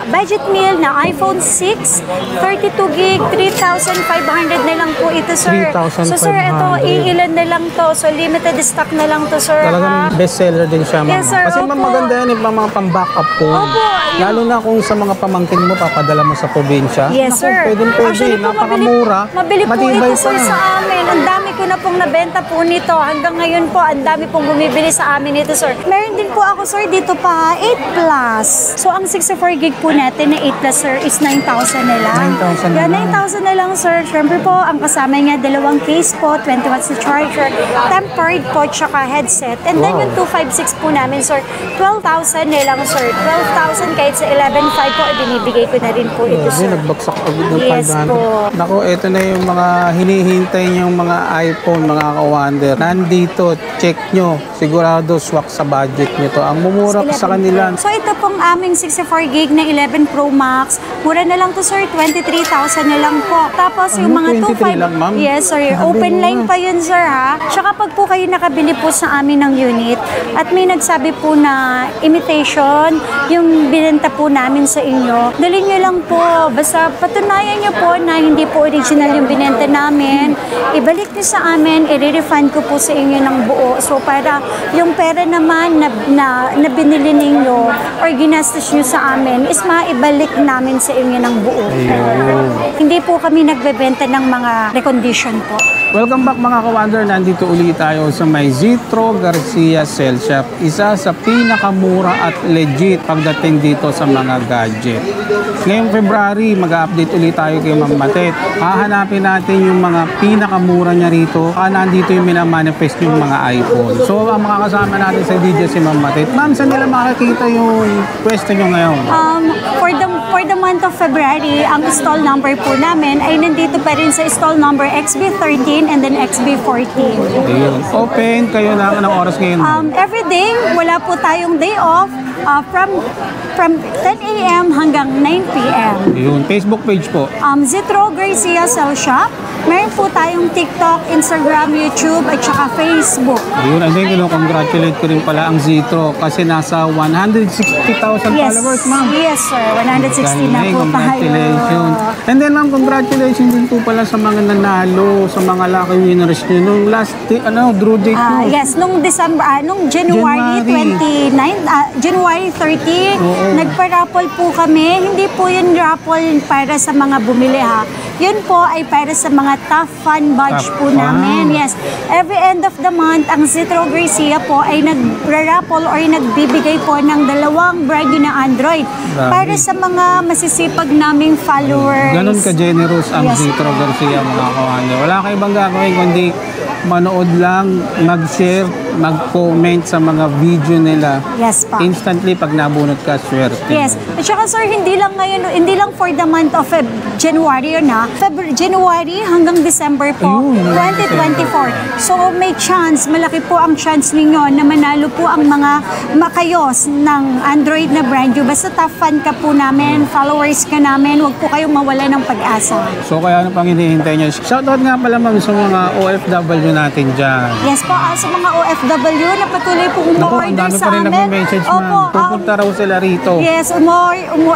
budget meal na iPhone 6, 32 gig, 3,500 na lang po ito, sir. 3,500. So, sir, ito, iilan na lang to. So, limited stock na lang to, sir. Talagang bestseller din siya, ma'am. Yes, sir. Kasi ma'am, maganda yan yung mga pang-backup phone. Opo. Lalo na kung sa mga pamangkin mo, papadala mo sa probinsya. Yes, sir. Pwede. Actually po, Napakamura. mabili po matibay ito, sir, pa. sa amin. Ang dami ko na pong nabenta po nito. Hanggang ngayon po, ang dami pong bumibili sa amin nito, sir. Meron din po ako, sir, dito pa, 8 Plus. So, ang 64 gig po natin na 8 Plus, sir, is 9,000 na lang. 9,000 na lang. 9,000 na lang, sir. Siyempre po, ang kasama niya, dalawang case po, 20 watts na charger, tempered po, tsaka headset. And then, yung 256 po namin, sir, 12,000 na lang, sir. 12,000 kahit sa 11,500 po, binibigay ko na rin po ito, sir. Nagbagsak agad ng Yes 500. po. Naku, ito na yung mga hinihintay yung mga iPhone, mga ka-wonder. Nandito, check nyo. Sigurado swak sa budget nyo to. Ang mumura sa kanila. So ito pong aming 64 gig na 11 Pro Max. Mura na lang to, sir. 23,000 na lang po. Tapos yung mga 23 lang, ma'am? Yes, sir. Open line pa yun, sir, ha? Tsaka pag po kayo nakabili po sa amin ng unit at may nagsabi po na imitation, yung binenta po namin sa inyo, dali nyo lang po. Basta patunayan nyo po na hindi po original yung binenta namin. Ibalik nyo sa amin, i-refund ko po sa inyo ng buo. So para yung pera naman na binili ninyo or ginastos nyo sa amin is maibalik namin sa inyo ng buo. Hindi po kami nagbebenta ng mga recondition po. Welcome back mga ka-wonder. Nandito ulit tayo sa may Zitro Garcia Cell Shop. Isa sa pinakamura at legit pagdating dito sa mga gadget. Ngayong February, mag-update ulit tayo kay Ma'am Matet. Hahanapin natin yung mga pinakamura niya rito. Nandito yung minamanifest yung mga iPhone. So, ang mga kasama natin sa DJ si Ma'am Matet. Ma'am, saan nila makikita yung pwesto nyo ngayon? For the month of February, ang stall number po namin ay nandito pa rin sa stall number XB13 and then XB14. Ayun. Open kayo na ng oras ngayon? Every day, wala po tayong day off from 10 a.m. hanggang 9 p.m. Ayun. Facebook page po? Zitro Garcia Cell Shop. Meron po tayong TikTok, Instagram, YouTube, at saka Facebook. Ayun, and then congratulate ko rin pala ang Zitro kasi nasa 160,000 followers, ma'am. Yes, sir. 160 na po tayo. Congratulations. And then, ma'am, congratulations din po pala sa mga nanalo, sa mga lucky winners nyo. Nung last day, draw date po. Yes, nung January 29, January 30, nagpa-raffle po kami. Hindi po yun raffle para sa mga bumili, ha. Yun po ay para sa mga Tough Fun badge po namin. Yes. Every end of the month, ang Zitro Garcia po ay nag-raffle or nagbibigay po ng 2 brand new na Android para sa mga masisipag naming followers. Ganon ka-generous ang Zitro Garcia, mga kawanyo. Wala kayo bang gagawin kundi manood lang, mag-share, mag-comment sa mga video nila. Yes pa. Instantly pag nabunot ka, swerte. Yes. At saka sir, hindi lang ngayon, hindi lang for the month of January yun, ha. January hanggang December po, 2024. So may chance, malaki po ang chance ninyo na manalo po ang mga makayos ng Android na brand new. Basta top fan ka po namin, followers ka namin, huwag po kayong mawala ng pag-asa. So kaya ano pang hinihintay nyo? Shoutout nga pala ma'am sa mga OFW natin dyan. Yes po, sa mga OFW na patuloy po umu-order sa amin. Nag-message ma'am. Pupunta raw sila rito. Yes,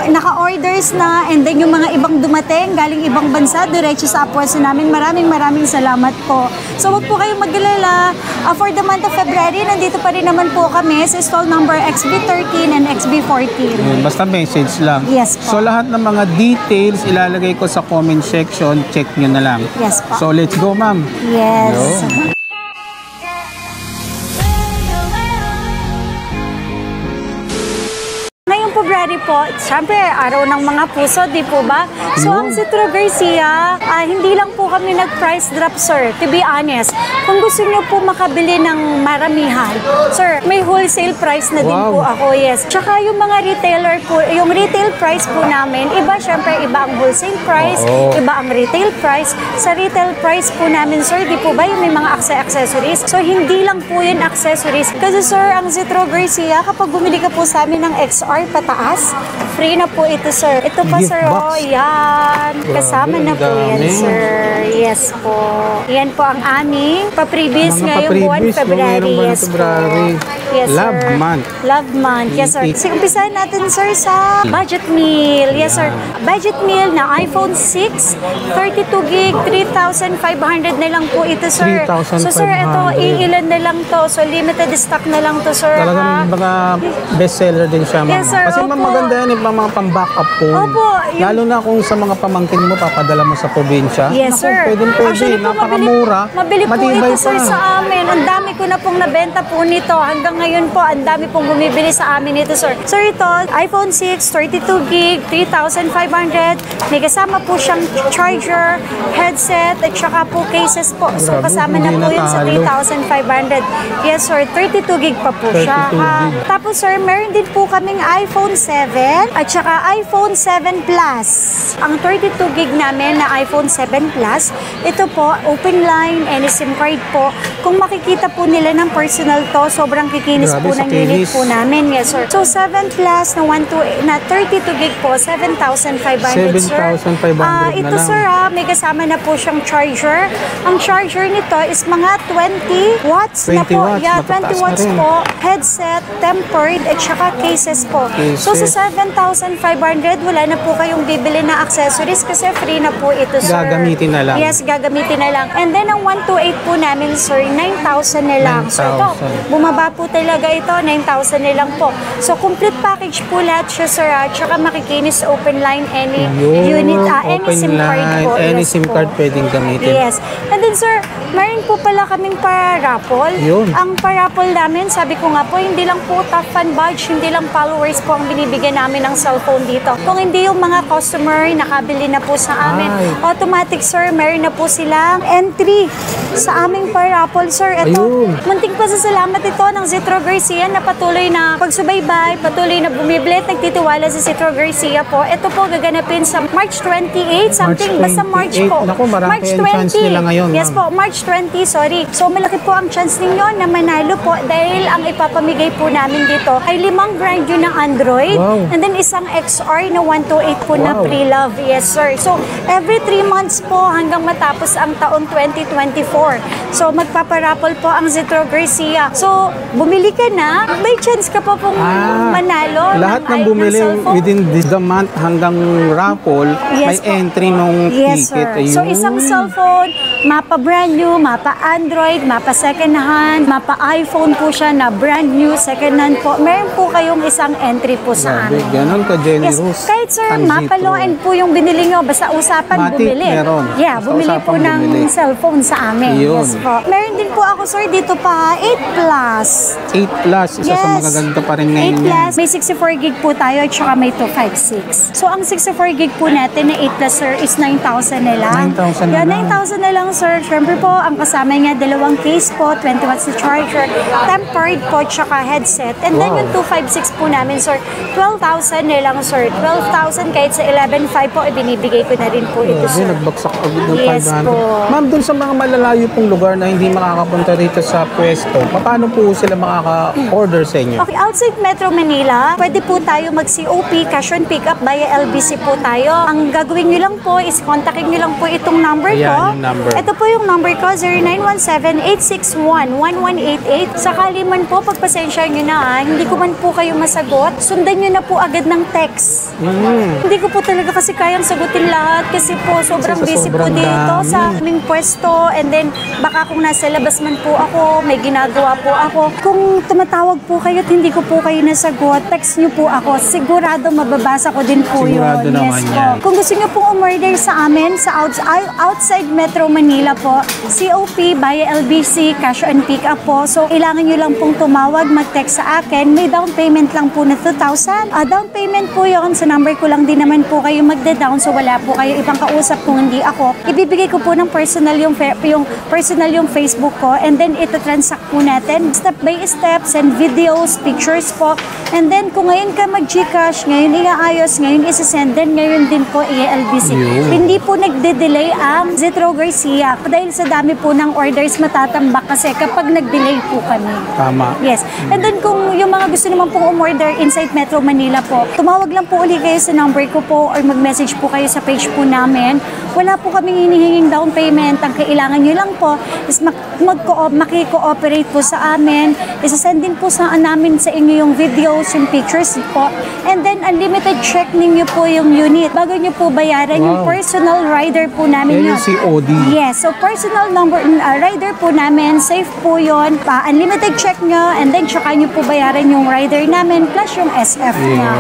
naka-orders na, and then yung mga ibang dumating, galing ibang bansa, diretso sa pwesto namin. Maraming salamat po. So huwag po kayong mag-alala. For the month of February, nandito pa rin naman po kami sa stall number XB13 and XB14. Basta message lang. Yes po. So lahat ng mga details ilalagay ko sa comment section. Check nyo na lang. Yes po. So let's go ma'am. Yes. Ngayong February po, syempre, araw ng mga puso, di po ba? So, ang Zitro Garcia, hindi lang po kami nag-price drop, sir. To be honest, kung gusto niyo po makabili ng maramihan, sir, may wholesale price na din po ako, yes. Tsaka yung mga retailer po, yung retail price po namin, iba, syempre, iba ang wholesale price, iba ang retail price. Sa retail price po namin, sir, di po ba yung may mga accessories? So, hindi lang po yun accessories. Kasi, sir, ang Zitro Garcia, kapag bumili ka po sa amin ng XR pataas, free na po ito, sir. Ito pa, sir, yan. Kasama na po yan, sir. Yes po. Yan po ang aming pa-previous ngayong buwan, February. Yes po. Yes, Love sir. month. Love month. Yes, sir. Kasi umpisahan natin, sir, sa budget meal. Yes, sir. Budget meal na iPhone 6, 32 gig, 3,500 na lang po ito, sir. 3,500. So, sir, ito, iilan na lang to. So, limited stock na lang to, sir. Talagang mga bestseller din siya, ma'am. Yes, sir. Kasi ma'am, Opo. maganda yan yung mga pang-backup phone. Opo. Lalo na kung sa mga pamangkin mo, papadala mo sa probinsya. Yes, Naku, sir. Pwede. Actually po, Napakamura. mabili po matibay ito, sir, pa. sa amin. Ang dami ko na pong nabenta po nito. Hanggang ngayon po, ang dami pong bumibili sa amin ito, sir. Sir, ito, iPhone 6, 32 gig, 3,500. May kasama po siyang charger, headset, at saka po cases po. So, Grabe, kasama na hindi po yun sa natalo. 3,500. Yes, sir. 32 gig pa po siya. 32 gig. Tapos, sir, meron din po kaming iPhone 7 at saka iPhone 7 Plus. Ang 32 gig namin na iPhone 7 Plus, ito po, open line, any SIM card po. Kung makikita po nila ng personal to, sobrang kikinis Grabe, po sa ng unit kinis. po namin. Yes, sir. So, 7 Plus na 32 gig po, 7,500, sir. 7,500 Ito, na lang. sir, may kasama na po siyang charger. Ang charger nito is mga 20 watts na 20 po. watts, Yeah, matataas 20 na watts rin. po. Headset, tempered, at saka cases po. So, Cases. sa 7,500, wala na po kayong bibili na accessories kasi free na po ito, sir. Gagamitin na lang. Yes, gagamitin na lang. And then, ang 128 po namin, sir, 9,000 na lang. So, ito, 9,000. bumaba po talaga ito, 9,000 na lang po. So, complete package po lahat siya, sir. Tsaka makikinis open line, any unit, any open SIM card line, po. any Yes SIM po. card pwedeng gamitin. Yes. And then, sir, meron po pala kaming para-raffle. Yun. Ang para-raffle namin, sabi ko nga po, hindi lang po top fan badge, hindi lang followers po ang binibigyan namin ng cellphone dito. Kung hindi yung mga customer, nakabili na po sa amin, Ay. automatic, sir, meron na po silang entry sa aming para-raffle, sir. Ito, Ayun. munting pasasalamat ito ng Zitro Garcia na patuloy na pagsubaybay, patuloy na bumibili at nagtitiwala sa Zitro Garcia po. Ito po gaganapin sa March 28, something, basta March 28. po. Naku, marami March yung chance nila ngayon, Yes ma'am. po, March 20, sorry. So, malaki po ang chance ninyo na manalo po dahil ang ipapamigay po namin dito ay 5 brand new ng Android Wow. and then isang XR na 128 po na Wow. pre-love. Yes, sir. So, every 3 months po hanggang matapos ang taong 2024. So, magpaparapol po ang Zitro Garcia. So, bumili ka na, may chance ka pa pong manalo. Lahat ng bumili cellphone. within the month hanggang raffle, may Yes po. entry nung Yes, ticket. sir. So, Ayun. isang cellphone, mapa brand new, mapa Android, mapa second hand, mapa iPhone po siya na brand new, second hand po. Meron po kayong isang entry po sa Grabe, amin. ganun ka-generous. Yes, kahit sir, ang mapa Zitro. low end po yung binili nyo, basta usapan Matic, bumili. meron. Yeah, Basta bumili po usapan ng bumili. cellphone sa amin. Yun. Yes po. Meron din po ako, sir, dito pa, 8 Plus. 8 Plus, isa sa mga ganda pa rin ngayon 8 yan. Plus, may 64 gig po tayo at saka may 256. So, ang 64 gig po natin na 8 Plus, sir, is 9,000 na lang. 9,000 na Yeah, lang. 9,000 na lang, sir. Siyempre po, ang kasama niya, dalawang case po, 20 watts na charger, tempered po, tsaka headset. And then Wow. yung 256 po namin, sir, 12,000 na lang, sir. 12,000 kahit sa 11,500 po, ibinibigay ko na rin po ito, Grabe, sir. nagbagsak agad ng Yes 500. po. Ma'am, dun sa mga malalayo pong lugar na hindi makakapunta rito sa pwesto, paano po sila makaka-order sa inyo? Okay, outside Metro Manila, pwede po tayo mag-COP, cash on pick up via LBC po tayo. Ang gagawin nyo lang po is kontakin nyo lang po itong number Ayan, ko. yung number. Ito po yung number ko, 0917-861-1188. Sakali man po, pagpasensya nyo na, hindi ko man po kayo masagot, sundan nyo na po agad ng text. Hindi ko po talaga kasi kayang sagutin lahat kasi po sobrang Kasi sa busy po sobrang dito dami. sa aming pwesto and then baka kung nasa labas man po ako, may ginagawa po ako. Kung tumatawag po kayo at hindi ko po kayo nasagot, text nyo po ako. Sigurado mababasa ko din po Sigurado yun. naman Yes po. yan. Kung gusto nyo pong umorder sa amin sa outside Metro Manila po, COP via LBC, cash on pick up po. So, kailangan nyo lang pong tumawag, mag-text sa akin. May down payment lang po na 2,000. Down payment po yon sa number ko lang din naman po kayo magda-down. So, wala po kayo ibang kausap kung hindi ako. Ibibigay ko po ng personal yung Facebook ko and then ito transact po natin step by step, send videos, pictures po. And then, kung ngayon ka mag-Gcash, ngayon iaayos, ngayon isa-send, then ngayon din po i-LBC. Yun. Hindi po nagde-delay ang Zitro Garcia dahil sa dami po ng orders matatambak kasi kapag nag-delay po kami. Tama. Yes. And then kung yung mga gusto naman pong umorder inside Metro Manila po, tumawag lang po ulit kayo sa number ko po or mag-message po kayo sa page po namin. Wala po kaming hinihinging down payment. Ang kailangan nyo lang po is maki-cooperate po sa amin Isasend din po namin sa inyo yung videos, yung pictures po. And then, unlimited check ninyo po yung unit. Bago nyo po bayaran yung personal rider po namin Yan yung COD. Yes, so personal number rider po namin, safe po yun. Unlimited check nyo, and then tsaka nyo po bayaran yung rider namin plus yung SF niya.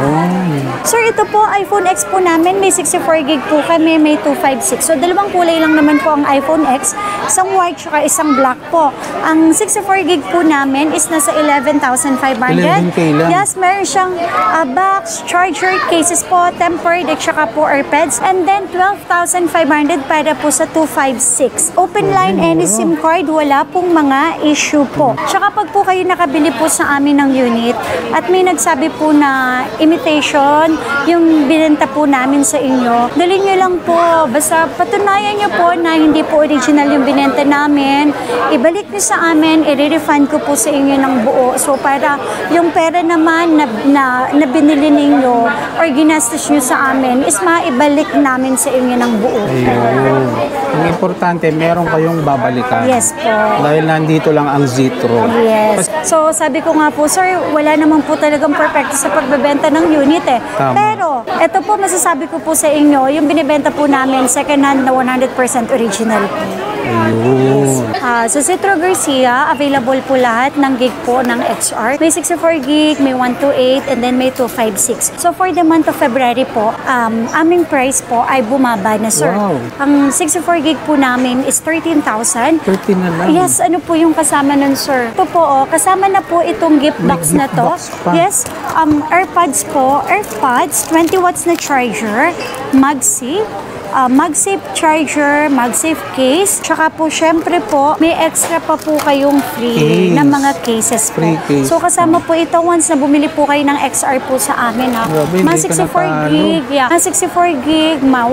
Sir, ito po, iPhone X po namin, may 64 gig po kami, may 256. So, dalawang kulay lang naman po ang iPhone X, isang white tsaka isang black po. Ang 64 gig po namin is nasa 11,500. 11K lang. Yes, meron siyang box, charger, cases po, tempered, at tsaka po AirPods, and then 12,500 para po sa 256. Open line, any SIM card, wala pong mga issue po. Tsaka pag po kayo nakabili po sa amin ng unit at may nagsabi po na imitation yung binenta po namin sa inyo, dalhin nyo lang po. Basta patunayan nyo po na hindi po original yung binenta namin. Ibalik nyo sa amin, i-refund ko po sa inyo ng buo. So para yung pera naman na binili ninyo or ginastos nyo sa amin is maibalik namin sa inyo ng buo. Ayun. Ang importante, meron kayong babalikan. Yes po. Dahil nandito lang ang Zitro. Yes. So, sabi ko nga po, sir, wala naman po talagang perfect sa pagbebenta ng unit eh. Tama. Pero, ito po masasabi ko po sa inyo, yung binibenta po namin, second hand na 100% original po. Ayun. Sa Citro Garcia, available po lahat ng gig po ng XR. May 64 gig, may 128, and then may 256. So, for the month of February po, aming price po ay bumaba na, sir. Wow. Ang 64 gig po namin is 13,000. 13 na lang. Yes, ano po yung kasama nun, sir? Ito po, kasama na po itong gift box na to. Box pa. Yes, AirPods po, AirPods, 20 watts na charger, MagSafe charger, MagSafe case, tsaka po syempre po may extra pa po kayong free na mga cases po. Free case. So kasama po ito once na bumili po kayo ng XR po sa amin ha. Grabe, Mga hindi ka 64 natalo. gig, mga 64 gig, mga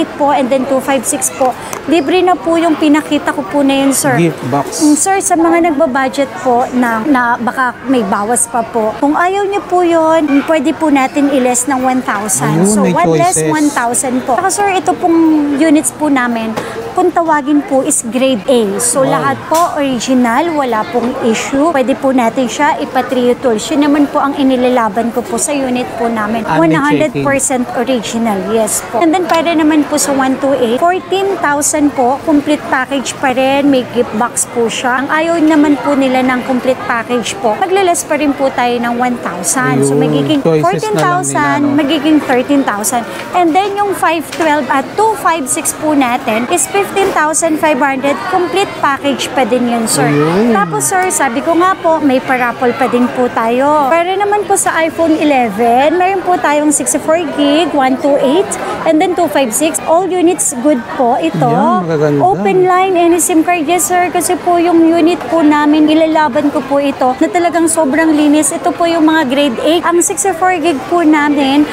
128 po, and then 256 po. Libre na po yung pinakita ko po na yun, sir. Gift box. Sir, sa mga nagbabudget po na baka may bawas pa po, kung ayaw niyo po yun, pwede po natin i-less ng 1,000. Ayun, So, may 1 less choices. 1,000 po. Saka sir, ito pong units po namin, kung tawagin po is grade A. So, lahat po original, wala pong issue. Pwede po natin siya ipatrio tools. Yun naman po ang inilalaban ko po sa unit po namin. 100% original, yes po. And then, para naman po sa 128, 14,000 po, complete package pa rin. May gift box po siya. Ang ayaw naman po nila ng complete package po, maglales pa rin po tayo ng 1,000. So, magiging choices na lang 14,000, nila, no? magiging 13,000. And then, yung 512 at 256 po natin is 15,500. Complete package pa din yun, sir. Tapos, sir, sabi ko nga po, may parapol pa din po tayo. Para naman po sa iPhone 11, mayroon po tayong 64 gig, 128, and then 256. All units good po ito. Yan, magaganda. Open line, any SIM card, yes, sir. Kasi po yung unit po namin, ilalaban ko po ito na talagang sobrang linis. Ito po yung mga grade A. Ang 64 gig po namin,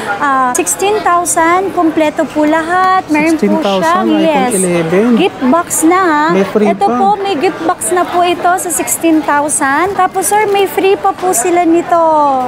16,000, kompleto po lahat. Meron po 16,000, siyang, yes, iPhone 11. gift box na ha. May free Ito pa. po, may gift box na po ito sa 16,000. Tapos sir, may free pa po sila nito.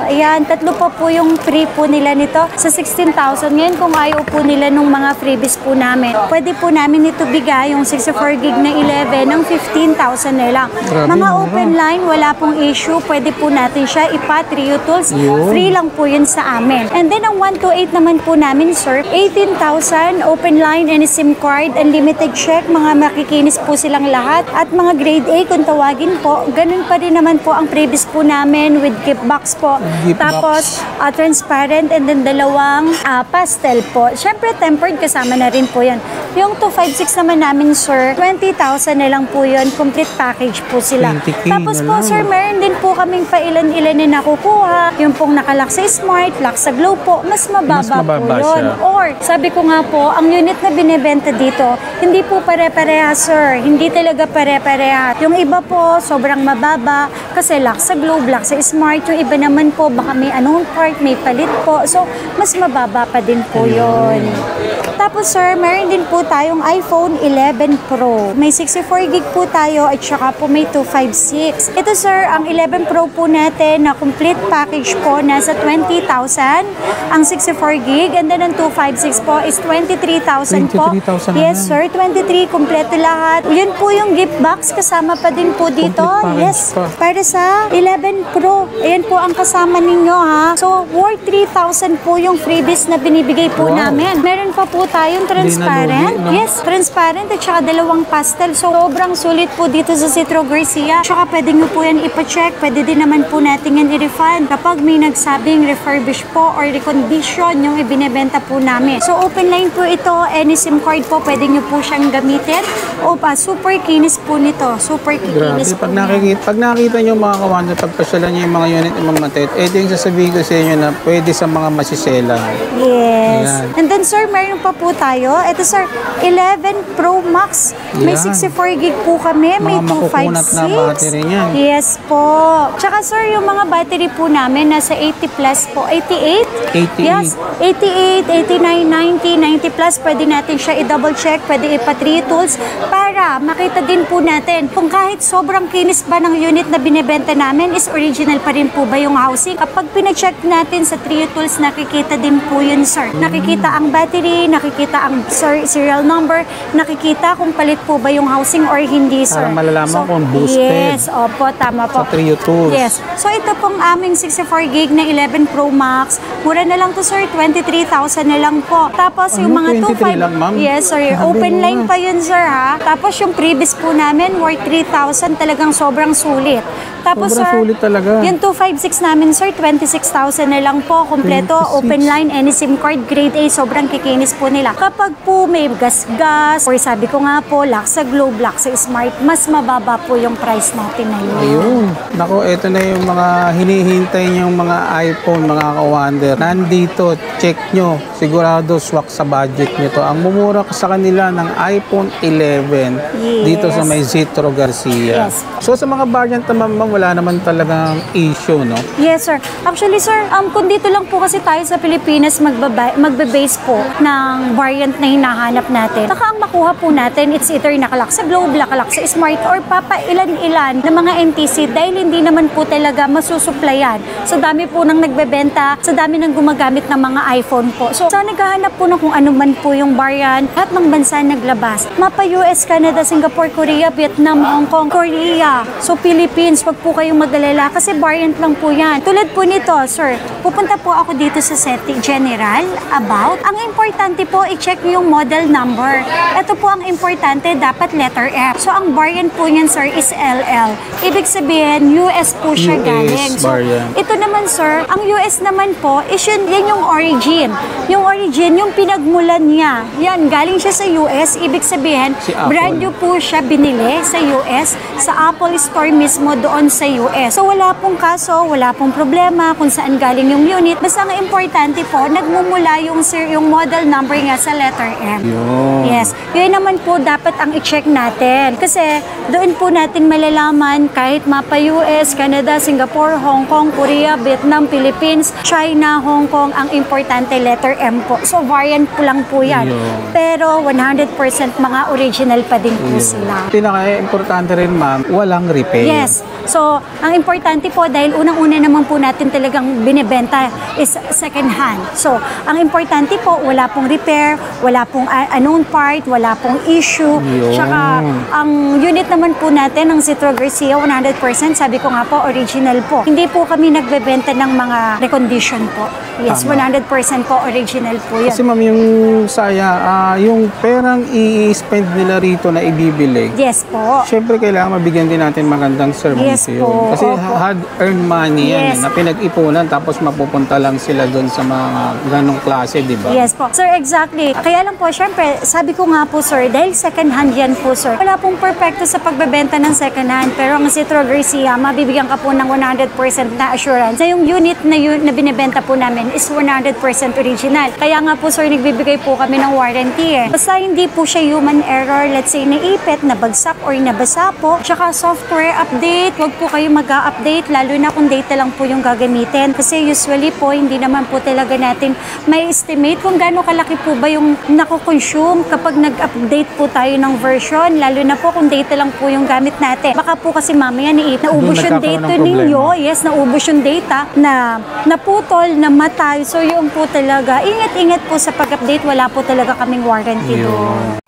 Ayan, tatlo pa po yung free po nila nito sa 16,000. Ngayon, kung ayaw po nila nung mga freebies po namin, pwede po namin ito bigay yung 64 gig na 11 ng 15,000 na lang. Grabe, Mga mura. open line, wala pong issue. Pwede po natin siya ipatrio tools. Yun. Free lang po yun sa amin. And then, ang 128 naman po namin, sir, 18,000, open line and SIM card, unlimited check, mga makikinis po silang lahat. At mga grade A, kung tawagin po, ganun pa rin naman po ang previous po namin with gift box po. Gift Tapos, transparent and then dalawang pastel po. Siyempre, tempered kasama na rin po yun. Yung 256 naman namin, sir, 20,000 na lang po yun. Complete package po sila. 20K Tapos na po, lang. sir, meron din po kaming pailan-ilan na nakukuha. Yung pong nakalock sa Smart, lock sa Glow po, mas mababa po yun. siya. Or, sabi ko nga po, ang unit na binibenta dito, hindi po pare-pareha, sir. Hindi talaga pare-pareha. Yung iba po, sobrang mababa kasi lock sa Glow, lock sa Smart. Yung iba naman po, baka may anong part, may palit po. So, mas mababa pa din po yun. Tapos, sir, meron din po tayong iPhone 11 Pro. May 64 gig po tayo at saka po may 256. Ito, sir, ang 11 Pro po natin na complete package po nasa 20,000 ang 64 gig and then ang 256 1.56 po is 23,000 po. 23,000 na Yes, lang. sir. 23, kompleto lahat. Yun po yung gift box. Kasama pa din po dito. Complete package Yes, pa. para sa 11 Pro. Ayan po ang kasama ninyo, ha. So, worth 3,000 po yung freebies na binibigay po Wow. namin. Meron pa po tayong transparent. Hindi na lugi, no? Yes, transparent at saka dalawang pastel. So, sobrang sulit po dito sa Citro Garcia. Tsaka pwede nyo po yan ipacheck. Pwede din naman po natin yan i-refund kapag may nagsabing refurbish po or recondition yung ibinebenta po namin. So, open line po ito. Any SIM card po, pwede nyo po siyang gamitin. O pa, super kinis po nito. Super Grabe, kinis po. pag nakita nyo mga kawander, pagpasyalan nyo yung mga unit ng Ma'am Matet, ito yung sasabihin ko sa inyo na pwede sa mga masisela. Yes. Ayan. And then, sir, meron pa po tayo. Ito, sir, 11 Pro Max. May Yan. 64 gig po kami. May Mga makukunat na 256. battery niyan. Yes po. Tsaka, sir, yung mga battery po namin, nasa 80 plus po. 88? 88. Yes. 88, 89, 90, 90 plus. Pwede natin siya i-double check. Pwede ipa-3 tools para makita din po natin kung kahit sobrang kinis ba ng unit na binibenta namin is original pa rin po ba yung housing. Kapag pina-check natin sa 3 tools, nakikita din po yun, sir. Nakikita ang battery, nakikita ang serial number, nakikita kung palit po ba yung housing or hindi, sir. Para malalaman kung boosted. Yes, opo, tama po. Sa Trio Tools. Yes. So, ito pong aming 64 gig na 11 Pro Max. Mura na lang to, sir. 23,000 na lang po. Tapos, yung Ano, mga 23 lang, ma'am? Yes, sir. Sabi Open mo line nga. pa yun, sir, ha? Tapos, yung previous po namin, worth 3,000. Talagang sobrang sulit. Tapos, Sobrang sir, sulit talaga. yung 256 namin, sir, 26,000 na lang po. Kompleto, 26. open line, any SIM card, grade A, sobrang kikinis po nila. Kapag po may gas-gas, or sabi ko nga po, lock sa Globe, lock sa Smart, mas mababa po yung price natin na yun. Ayun. Nako, ito na yung mga hinihintay niyong mga iPhone, mga kawander. Nandito, check nyo. Sigurado swak sa budget nyo to. Ang mumura sa kanila ng iPhone 11 Yes. dito sa may Citro Garcia. Yes. So sa mga variant naman, ma'am, wala naman talagang issue, no? Yes, sir. Actually, sir, kung dito lang po kasi tayo sa Pilipinas magbe-base po ng variant na hinahanap natin. Saka ang makuha po natin, it's either nakalak sa Globe, nakalak sa Smart, or papailan-ilan ng mga NTC dahil hindi naman po talaga masusuplayan. So, dami po nang nagbebenta, sa dami nang gumagamit ng mga iPhone po. So, sa naghahanap po ng kung ano man po yung variant, at ng bansa naglabas. Mapa US, Canada, Singapore, Korea, Vietnam, Hong Kong, Korea. So, Philippines, wag po kayong mag-alala kasi variant lang po yan. Tulad po nito, sir, pupunta po ako dito sa setting general, about. Ang importante po, i-check niyo yung model number. Ito po ang importante, dapat letter F. So, ang variant po niyan, sir, is LL. Ibig sabihin, US po siya US galing. So, variant. ito naman, sir, ang US naman po, is yan yung origin. Yung origin, yung pinagmulan niya. Yan, galing siya sa US. Ibig sabihin, Si Apple. brand new po siya binili sa US, sa Apple Store mismo doon sa US. So, wala pong kaso, wala pong problema kung saan galing yung unit. Basta ang importante po, nagmumula yung model number nga sa letter M. Yun. Yes. Yun naman po dapat ang i-check natin. Kasi doon po natin malalaman kahit mapa US, Canada, Singapore, Hong Kong, Korea, Vietnam, Philippines, China, Hong Kong, ang importante letter M po. So variant po lang po yan. Yun. Pero 100% mga original pa din po sila. Pinaka-importante rin, ma'am, walang repair. Yes. So, ang importante po, dahil unang-una naman po natin talagang binibenta is second hand. So, ang importante po, wala pong repair, wala pong unknown part, wala pong issue. Yun. Tsaka, ang unit naman po natin, ng Citro Garcia, 100%, sabi ko nga po, original po. Hindi po kami nagbebenta ng mga recondition po. Yes, Tama. 100% po original po yan. Kasi ma'am, yung saya, yung perang i-spend nila rito na ibibili, Yes po. syempre kailangan mabigyan din natin magandang service Yes po. Kasi Opo. hard-earned money yan, Yes. na pinag-ipunan tapos mapupunta lang sila doon sa mga ganong klase, di ba? Yes po. Sir, exactly. Kaya lang po, syempre, sabi ko nga po, sir, dahil second hand yan po, sir. Wala pong perfecto sa pagbebenta ng second hand. Pero ang Citro Garcia, mabibigyan ka po ng 100% na assurance. Sa yung unit na binibenta po namin is 100% original. Kaya nga po, sir, nagbibigay po kami ng warranty eh. Basta hindi po siya human error. Let's say, naipit, nabagsak, or nabasa po. Tsaka software update. Huwag po kayo mag-update, lalo na kung data lang po yung gagamitin. Kasi usually po, hindi naman po talaga natin may estimate kung gaano kalaki po ba yung nako-consume kapag nag-update po tayo ng version, lalo na po kung data lang po yung gamit natin. Baka po kasi mamaya naubos yung nagkakaroon data ng problema. ninyo, yes, naubos yung data na naputol, namatay. So yun po talaga, ingat-ingat po sa pag-update. Wala po talaga kaming warranty doon.